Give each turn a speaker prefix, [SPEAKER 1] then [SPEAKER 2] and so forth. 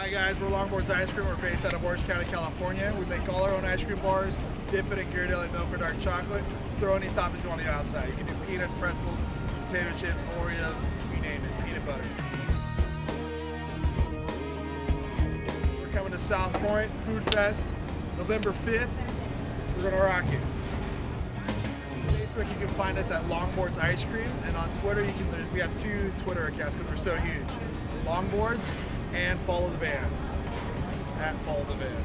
[SPEAKER 1] Hi guys, we're Longboards Ice Cream. We're based out of Orange County, California. We make all our own ice cream bars, dip it in Ghirardelli milk or dark chocolate, throw any toppings you want on the outside. You can do peanuts, pretzels, potato chips, Oreos, you name it, peanut butter. We're coming to South Point Food Fest, November 5th. We're gonna rock it. On Facebook, you can find us at Longboards Ice Cream, and on Twitter, we have 2 Twitter accounts because we're so huge. Longboards and Follow the Band, at Follow the Band.